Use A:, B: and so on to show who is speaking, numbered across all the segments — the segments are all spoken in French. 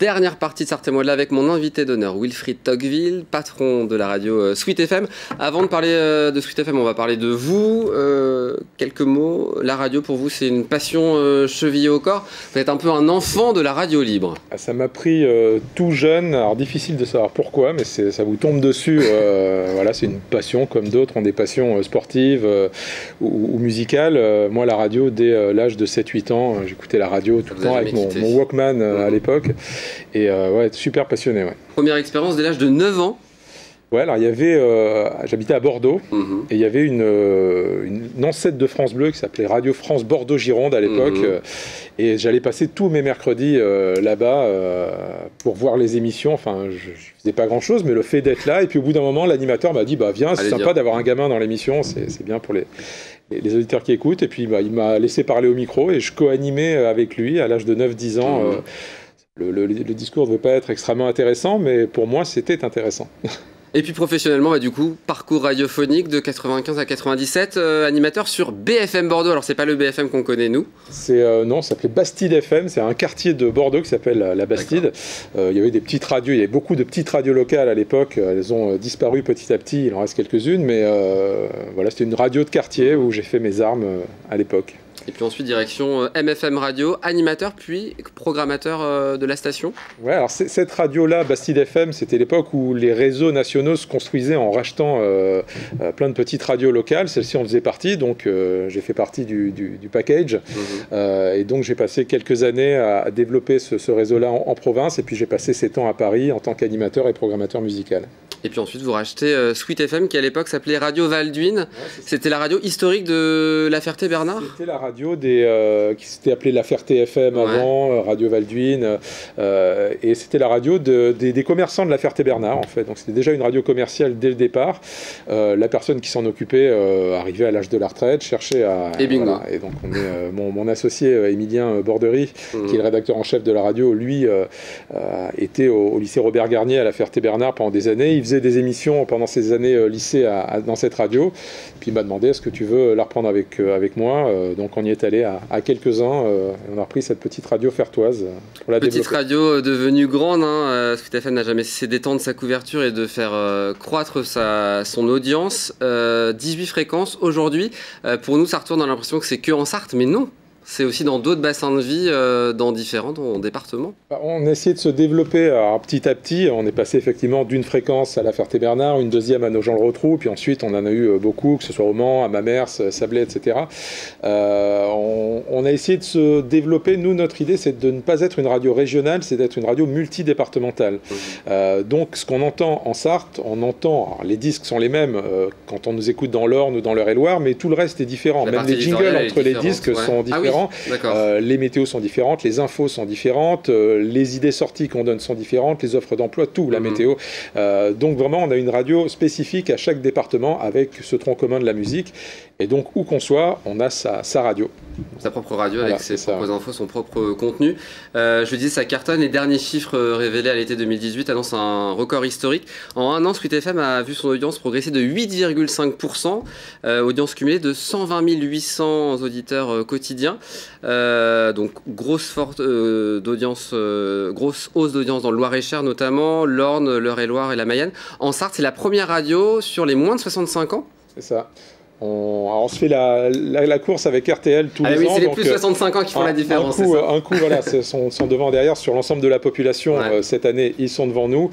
A: Dernière partie de Sartez-moi de là avec mon invité d'honneur, Wilfried Tocqueville, patron de la radio Sweet FM. Avant de parler de Sweet FM, on va parler de vous. Quelques mots. La radio, pour vous, c'est une passion chevillée au corps. Vous êtes un peu un enfant de la radio libre.
B: Ça m'a pris tout jeune. Alors, difficile de savoir pourquoi, mais ça vous tombe dessus. Voilà, c'est une passion comme d'autres ont des passions sportives ou musicales. Moi, la radio, dès l'âge de 7-8 ans, j'écoutais la radio tout le temps avec mon Walkman à l'époque. Et ouais, super passionné. Ouais.
A: Première expérience dès l'âge de 9 ans.
B: Ouais, alors il y avait, j'habitais à Bordeaux, et il y avait une ancêtre de France Bleu qui s'appelait Radio France Bordeaux-Gironde à l'époque, et j'allais passer tous mes mercredis là-bas pour voir les émissions. Enfin, je faisais pas grand-chose, mais le fait d'être là, et puis au bout d'un moment, l'animateur m'a dit, bah viens, c'est sympa d'avoir un gamin dans l'émission, c'est bien pour les auditeurs qui écoutent, et puis bah, il m'a laissé parler au micro, et je co-animais avec lui à l'âge de 9-10 ans. Le discours ne devait pas être extrêmement intéressant, mais pour moi, c'était intéressant.
A: Et puis professionnellement, bah, du coup, parcours radiophonique de 95 à 97, animateur sur BFM Bordeaux. Alors, c'est pas le BFM qu'on connaît, nous.
B: Non, ça s'appelait Bastide FM. C'est un quartier de Bordeaux qui s'appelle la Bastide. Il y avait des petites radios, il y avait beaucoup de petites radios locales à l'époque. Elles ont disparu petit à petit, il en reste quelques-unes. Mais voilà, c'était une radio de quartier où j'ai fait mes armes à l'époque.
A: Et puis ensuite, direction MFM Radio, animateur puis programmateur de la station.
B: Ouais, alors cette radio-là, Bastide FM, c'était l'époque où les réseaux nationaux se construisaient en rachetant plein de petites radios locales. Celle-ci en faisait partie, donc j'ai fait partie du package. Et donc j'ai passé quelques années à développer ce réseau-là en province. Et puis j'ai passé 7 ans à Paris en tant qu'animateur et programmateur musical.
A: Et puis ensuite, vous rachetez Sweet FM, qui à l'époque s'appelait Radio Valduin. Ouais, c'était la radio historique de La Ferté-Bernard.
B: C'était la radio qui s'était appelée La Ferté FM avant, Radio Valduin. Et c'était la radio des commerçants de La Ferté-Bernard, en fait. Donc c'était déjà une radio commerciale dès le départ. La personne qui s'en occupait arrivait à l'âge de la retraite, cherchait à...
A: Et bingo.
B: Voilà. Et donc on est, mon associé Émilien Bordery, qui est le rédacteur en chef de la radio, lui était au lycée Robert Garnier à La Ferté-Bernard pendant des années. Il faisait des émissions pendant ces années lycée dans cette radio. Puis il m'a demandé, est-ce que tu veux la reprendre avec moi? Donc on y est allé à quelques-uns. On a repris cette petite radio fertoise pour la
A: petite
B: développer.
A: Radio devenue grande. Sweet FM n'a jamais cessé d'étendre sa couverture et de faire croître son audience. 18 fréquences aujourd'hui. Pour nous, ça retourne, on a l'impression que c'est que en Sarthe, mais non. C'est aussi dans d'autres bassins de vie, dans différents départements.
B: On a essayé de se développer petit à petit. On est passé effectivement d'une fréquence à La Ferté-Bernard, une deuxième à Nogent-le-Rotrou, puis ensuite on en a eu beaucoup, que ce soit au Mans, à Mamers, Sablé, etc. On a essayé de se développer. Nous, notre idée, c'est de ne pas être une radio régionale, c'est d'être une radio multidépartementale. Donc, ce qu'on entend en Sarthe, on entend, alors, les disques sont les mêmes quand on nous écoute dans l'Orne ou dans l'Eure-et-Loire, mais tout le reste est différent. Même les jingles entre les disques sont différents. Les météos sont différentes, les infos sont différentes, les idées sorties qu'on donne sont différentes, les offres d'emploi, tout, la météo. Donc vraiment, on a une radio spécifique à chaque département avec ce tronc commun de la musique. Et donc, où qu'on soit, on a sa radio.
A: Sa propre radio, voilà, avec ses propres infos, son propre contenu. Je disais, ça cartonne. Les derniers chiffres révélés à l'été 2018 annoncent un record historique. En un an, Sweet FM a vu son audience progresser de 8,5%. Audience cumulée de 120 800 auditeurs quotidiens. Donc, grosse hausse d'audience dans le Loir-et-Cher notamment, l'Orne, l'Eure-et-Loire et la Mayenne. En Sarthe, c'est la première radio sur les moins de 65 ans.
B: C'est ça. On se fait la course avec RTL tous les ans.
A: C'est les plus de 65 ans qui font la différence.
B: Un coup, voilà, sont devant derrière sur l'ensemble de la population. Cette année, ils sont devant nous.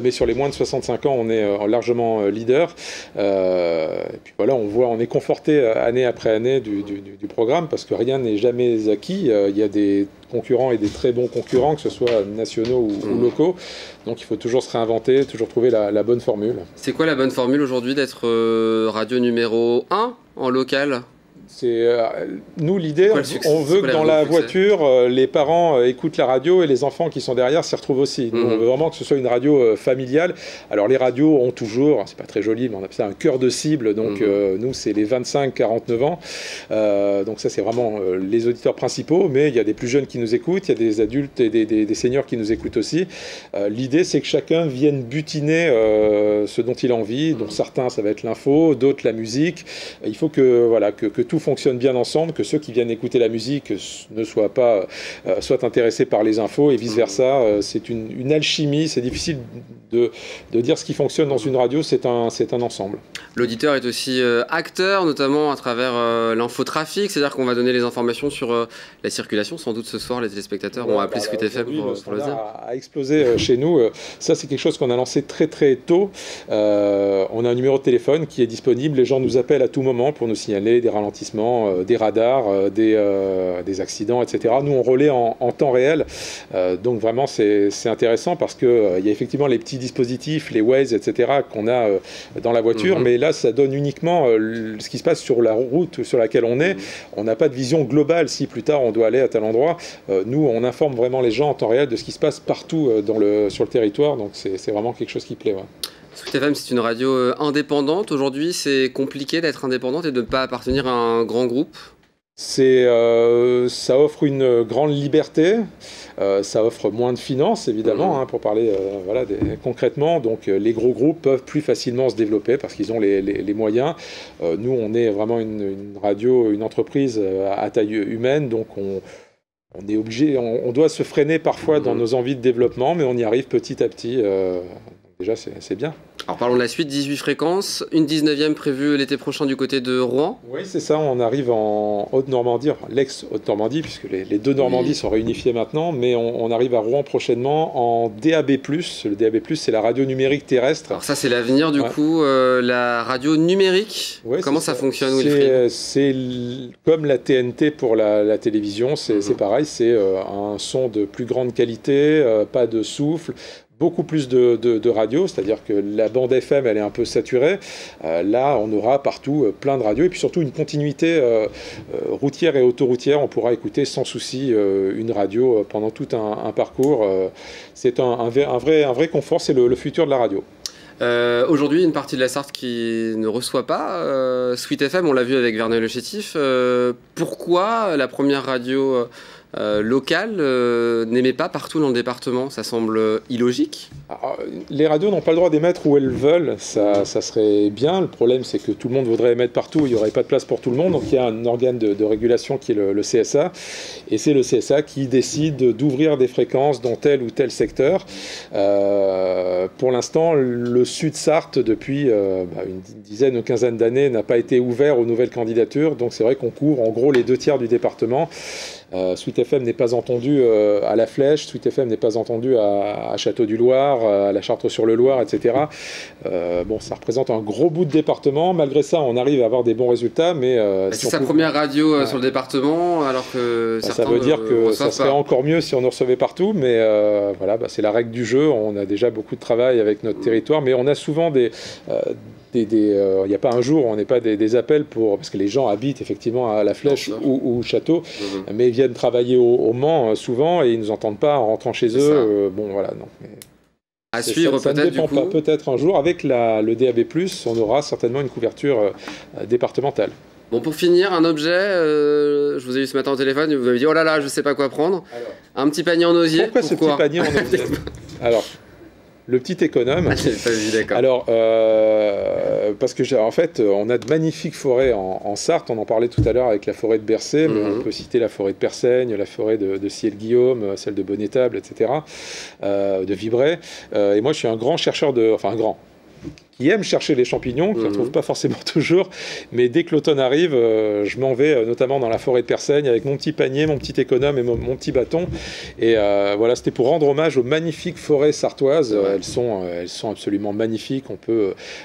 B: Mais sur les moins de 65 ans, on est largement leader. Et puis voilà, on est conforté année après année du programme parce que rien n'est jamais acquis. Il y a des concurrents et des très bons concurrents, que ce soit nationaux ou locaux. Donc il faut toujours se réinventer, toujours trouver la bonne formule.
A: C'est quoi la bonne formule aujourd'hui d'être radio numéro 1 en local ?
B: Nous, l'idée, on veut que dans la voiture, les parents écoutent la radio et les enfants qui sont derrière s'y retrouvent aussi. Nous, on veut vraiment que ce soit une radio familiale. Alors, les radios ont toujours, c'est pas très joli, mais on appelle ça un cœur de cible. Donc, nous, c'est les 25-49 ans. Donc, ça, c'est vraiment les auditeurs principaux. Mais il y a des plus jeunes qui nous écoutent, il y a des adultes et des seniors qui nous écoutent aussi. L'idée, c'est que chacun vienne butiner ce dont il a envie. Donc, certains, ça va être l'info, d'autres, la musique. Il faut que tout tout fonctionne bien ensemble, que ceux qui viennent écouter la musique ne soient pas soient intéressés par les infos et vice-versa. C'est une alchimie, c'est difficile de dire ce qui fonctionne dans une radio, c'est un ensemble.
A: L'auditeur est aussi acteur, notamment à travers l'infotrafic, c'est-à-dire qu'on va donner les informations sur la circulation. Sans doute ce soir, les téléspectateurs ont appelé Sweet FM pour le dire.
B: A explosé chez nous. Ça, c'est quelque chose qu'on a lancé très très tôt. On a un numéro de téléphone qui est disponible. Les gens nous appellent à tout moment pour nous signaler des ralentissements, des radars, des accidents, etc. Nous, on relaie en temps réel. Donc vraiment, c'est intéressant parce qu'il y a effectivement les petits dispositifs, les Waze, etc. qu'on a dans la voiture. Mais là, ça donne uniquement ce qui se passe sur la route sur laquelle on est. On n'a pas de vision globale si plus tard on doit aller à tel endroit. Nous, on informe vraiment les gens en temps réel de ce qui se passe partout sur le territoire. Donc c'est vraiment quelque chose qui plaît. Ouais.
A: Sweet FM, c'est une radio indépendante. Aujourd'hui, c'est compliqué d'être indépendante et de ne pas appartenir à un grand groupe.
B: Ça offre une grande liberté, ça offre moins de finances évidemment, pour parler concrètement. Donc les gros groupes peuvent plus facilement se développer parce qu'ils ont les moyens. Nous, on est vraiment une radio, une entreprise à taille humaine, donc on est obligé, on doit se freiner parfois dans nos envies de développement, mais on y arrive petit à petit. Déjà, c'est bien.
A: Alors parlons de la suite, 18 fréquences, une 19e prévue l'été prochain du côté de Rouen.
B: Oui, c'est ça, on arrive en Haute-Normandie, enfin, l'ex-Haute-Normandie, puisque les deux Normandies sont réunifiées maintenant, mais on arrive à Rouen prochainement en DAB+. Le DAB+, c'est la radio numérique terrestre. Alors
A: ça, c'est l'avenir du coup, la radio numérique. Comment ça fonctionne, Wilfried?
B: C'est comme la TNT pour la télévision, c'est pareil, c'est un son de plus grande qualité, pas de souffle, beaucoup plus de radios, c'est-à-dire que la bande FM, elle est un peu saturée. Là, on aura partout plein de radios, et puis surtout une continuité routière et autoroutière. On pourra écouter sans souci une radio pendant tout un parcours. C'est un vrai confort, c'est le futur de la radio.
A: Aujourd'hui, une partie de la Sarthe qui ne reçoit pas Sweet FM, on l'a vu avec Verneuil Le Chétif. Pourquoi la première radio locale n'émet pas partout dans le département? Ça semble illogique.
B: Alors, les radios n'ont pas le droit d'émettre où elles veulent, ça serait bien. Le problème, c'est que tout le monde voudrait émettre partout, il n'y aurait pas de place pour tout le monde. Donc il y a un organe de régulation qui est le CSA, et c'est le CSA qui décide d'ouvrir des fréquences dans tel ou tel secteur. Pour l'instant, le Sud-Sarthe, depuis une dizaine ou quinzaine d'années, n'a pas été ouvert aux nouvelles candidatures. Donc c'est vrai qu'on couvre en gros les 2/3 du département. Sweet FM n'est pas entendu à La Flèche, Sweet FM n'est pas entendu à Château-du-Loir, à la Chartre-sur-le-Loir, etc. Ça représente un gros bout de département. Malgré ça, on arrive à avoir des bons résultats. Mais
A: c'est sa première radio sur le département, alors que certains
B: ça veut dire que ça serait encore mieux si on nous recevait partout. Mais c'est la règle du jeu. On a déjà beaucoup de travail avec notre territoire, mais on a souvent il n'y a pas un jour où on n'est pas des appels parce que les gens habitent effectivement à La Flèche ou Château, mais ils viennent travailler au Mans souvent et ils ne nous entendent pas en rentrant chez eux.
A: À suivre peut-être du coup.
B: Peut-être un jour avec le DAB+, on aura certainement une couverture départementale.
A: Bon, pour finir, un objet, je vous ai eu ce matin au téléphone, vous m'avez dit oh là là, je sais pas quoi prendre. Alors, un petit panier en osier.
B: Pourquoi ce petit panier en osier? Alors, le petit économe. Alors, parce que en fait, on a de magnifiques forêts en Sarthe. On en parlait tout à l'heure avec la forêt de Bercé, mais on peut citer la forêt de Persaigne, la forêt de Ciel-Guillaume, celle de Bonnetable, etc., de Vibray. Et moi, je suis un grand chercheur qui aime chercher les champignons, qui ne retrouve pas forcément toujours, mais dès que l'automne arrive, je m'en vais notamment dans la forêt de Persaigne avec mon petit panier, mon petit économe et mon petit bâton. Et c'était pour rendre hommage aux magnifiques forêts sartoises. Elles sont absolument magnifiques.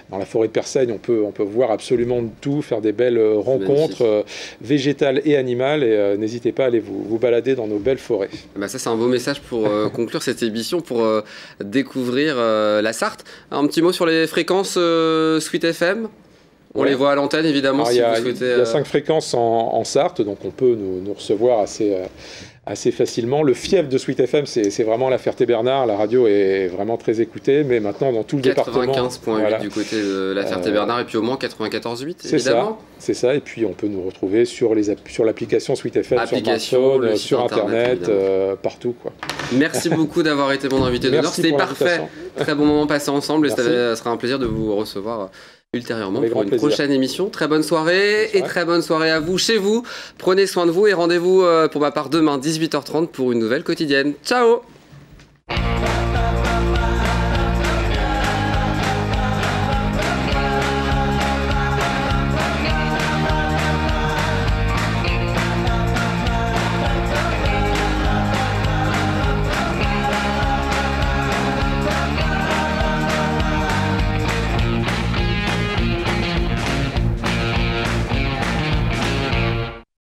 B: Dans la forêt de Persaigne, on peut voir absolument tout, faire des belles rencontres végétales et animales. Et n'hésitez pas à aller vous balader dans nos belles forêts.
A: Ça, c'est un beau message pour conclure cette émission, pour découvrir la Sarthe. Un petit mot sur les fréquences Sweet FM. On les voit à l'antenne évidemment.
B: Il y a 5 fréquences en Sarthe, donc on peut nous recevoir assez facilement. Le fief de Sweet FM, c'est vraiment la Ferté-Bernard. La radio est vraiment très écouée, mais maintenant dans tout le département.
A: 95.8 du côté de la Ferté-Bernard et puis au Mans 94.8 évidemment.
B: C'est ça, et puis on peut nous retrouver sur l'application Sweet FM, sur smartphone, sur Internet, partout, quoi.
A: Merci beaucoup d'avoir été mon invité d'honneur. C'était parfait. Très bon moment passé ensemble et ça sera un plaisir de vous recevoir ultérieurement pour une prochaine émission. Très bonne soirée et très bonne soirée à vous chez vous. Prenez soin de vous et rendez-vous pour ma part demain 18h30 pour une nouvelle quotidienne. Ciao!